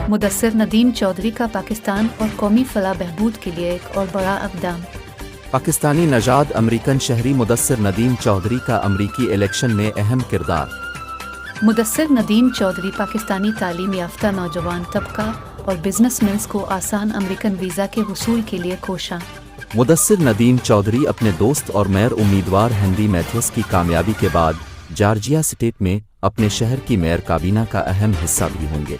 मुदस्सिर नदीम चौधरी का पाकिस्तान और कौमी फलाह बहबूद के लिए एक और बड़ा इक़दाम। पाकिस्तानी नजाद अमरीकन शहरी मुदस्सिर नदीम चौधरी का अमरीकी इलेक्शन में अहम किरदार। मुदस्सिर नदीम चौधरी पाकिस्तानी तालीम याफ्ता नौजवान तबका और बिजनेसमैन को आसान अमरीकन वीज़ा के हुसूल के लिए कोशां। मुदस्सिर नदीम चौधरी अपने दोस्त और मेयर उम्मीदवार हेनरी मैथियस की कामयाबी के बाद जॉर्जिया स्टेट में अपने शहर की मेयर काबीना का अहम हिस्सा भी होंगे।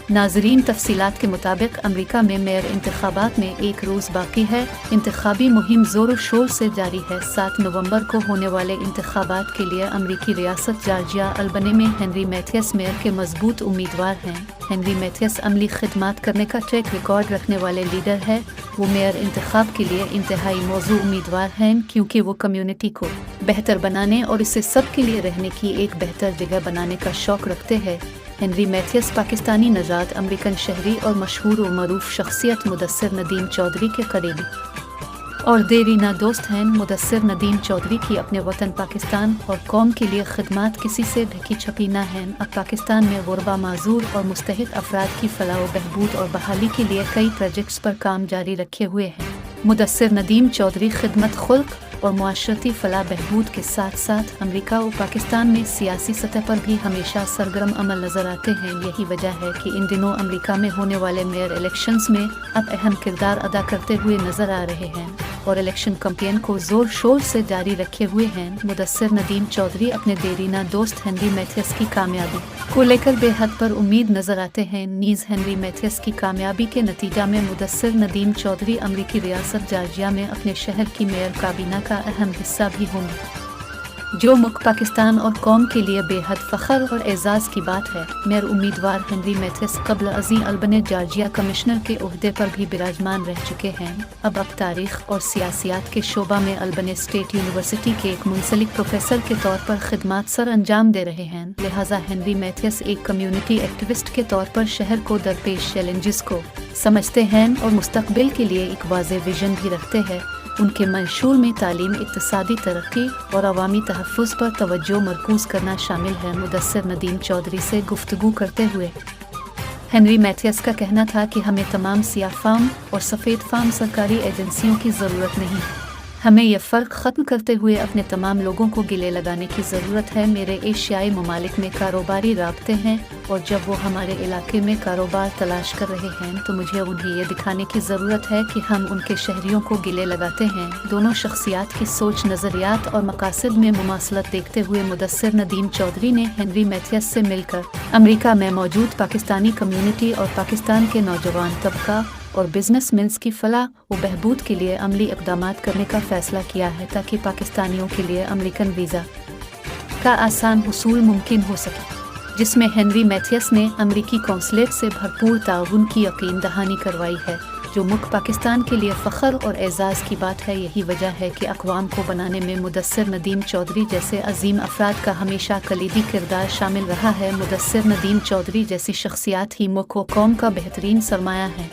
नाज़रीन, तफसीलात के मुताबिक अमरीका में मेयर इंतखाबात में एक रोज़ बाकी है। इंतखाबी मुहिम ज़ोर शोर से जारी है। 7 नवंबर को होने वाले इंतखाबात के लिए अमरीकी रियासत जॉर्जिया अल्बनी में हेनरी मैथियस मेयर के मजबूत उम्मीदवार हैं। हेनरी मैथियस अमली खिदमात करने का ट्रैक रिकॉर्ड रखने वाले लीडर है। वो मेयर इंतखाब के लिए इंतहाई मौजू उम्मीदवार हैं क्योंकि वो कम्युनिटी को बेहतर बनाने और इसे सब के लिए रहने की एक बेहतर जगह बनाने का शौक़ रखते हैं। हेनरी मैथियस पाकिस्तानी नजाद अमरीकन शहरी और मशहूर व मरूफ शख्सियत मुदस्सिर नदीम चौधरी के करीबी और देरीना दोस्त हैं। मुदस्सिर नदीम चौधरी की अपने वतन पाकिस्तान और कौम के लिए खिदमात किसी से ढकी छपी ना हैं। अब पाकिस्तान में गुरबा माजूर और मुस्तहिक अफराद की फलाह व बहबूद और बहाली के लिए कई प्रोजेक्ट्स पर काम जारी रखे हुए हैं। मुदस्सिर नदीम चौधरी खिदमत खुल्क और मुआशरती फलाह बहबूद के साथ साथ अमरीका और पाकिस्तान में सियासी सतह पर भी हमेशा सरगर्म अमल नजर आते हैं। यही वजह है कि इन दिनों अमरीका में होने वाले मेयर इलेक्शंस में अब अहम किरदार अदा करते हुए नजर आ रहे हैं और इलेक्शन कैंपेन को जोर शोर से जारी रखे हुए हैं। मुदस्सिर नदीम चौधरी अपने देरीना दोस्त हेनरी मैथियस की कामयाबी को लेकर बेहद पर उम्मीद नजर आते हैं। नीज हेनरी मैथियस की कामयाबी के नतीजा में मुदस्सिर नदीम चौधरी अमरीकी रियासत जॉर्जिया में अपने शहर की मेयर काबीना का अहम हिस्सा भी होंगे, जो मुल्क पाकिस्तान और कौम के लिए बेहद फ़ख्र और एजाज़ की बात है। मेयर उम्मीदवार हेनरी मैथियस कबल अज़ीं अल्बनी जॉर्जिया कमिश्नर के ओहदे पर भी विराजमान रह चुके हैं। अब तारीख़ और सियासियात के शोबा में अल्बनी स्टेट यूनिवर्सिटी के एक मुंसलिक प्रोफेसर के तौर पर खिदमात सर अंजाम दे रहे हैं। लिहाजा हेनरी मैथियस एक कम्युनिटी एक्टिविस्ट के तौर पर शहर को दरपेश चैलेंजेस को समझते हैं और मुस्तकबिल के लिए एक वाज़ेह विजन भी रखते हैं। उनके मंशूर में तालीम, इक्तिसादी तरक्की और अवामी तहफ़्फ़ुज़ पर तवज्जो मरकूज़ करना शामिल है। मुदस्सिर नदीम चौधरी से गुफ्तगू करते हुए हेनरी मैथियस का कहना था कि हमें तमाम सियाह फार्म और सफ़ेद फार्म सरकारी एजेंसियों की ज़रूरत नहीं, हमें यह फ़र्क ख़त्म करते हुए अपने तमाम लोगों को गिले लगाने की ज़रूरत है। मेरे एशियाई ममालिक में कारोबारी राब्ते हैं और जब वो हमारे इलाके में कारोबार तलाश कर रहे हैं तो मुझे उन्हें ये दिखाने की ज़रूरत है कि हम उनके शहरियों को गिले लगाते हैं। दोनों शख्सियात की सोच, नज़रियात और मकासद में मुमासलत देखते हुए मुदस्सिर नदीम चौधरी ने हेनरी मैथियस से मिलकर अमरीका में मौजूद पाकिस्तानी कम्युनिटी और पाकिस्तान के नौजवान तबका और बिजनेसमैन की फलाह व बहबूद के लिए अमली इक़दामात करने का फ़ैसला किया है ताकि पाकिस्तानियों के लिए अमरीकन वीज़ा का आसान हुसूल मुमकिन हो सके, जिसमें हेनरी मैथियस ने अमरीकी कौंसलेट से भरपूर ताउन की यकीन दहानी करवाई है, जो मुल्क पाकिस्तान के लिए फ़ख्र और एजाज़ की बात है। यही वजह है कि अक़वाम को बनाने में मुदस्सिर नदीम चौधरी जैसे अजीम अफराद का हमेशा कलीदी किरदार शामिल रहा है। मुदस्सिर नदीम चौधरी जैसी शख्सियात ही मुल्क व कौम का बेहतरीन सरमाया है।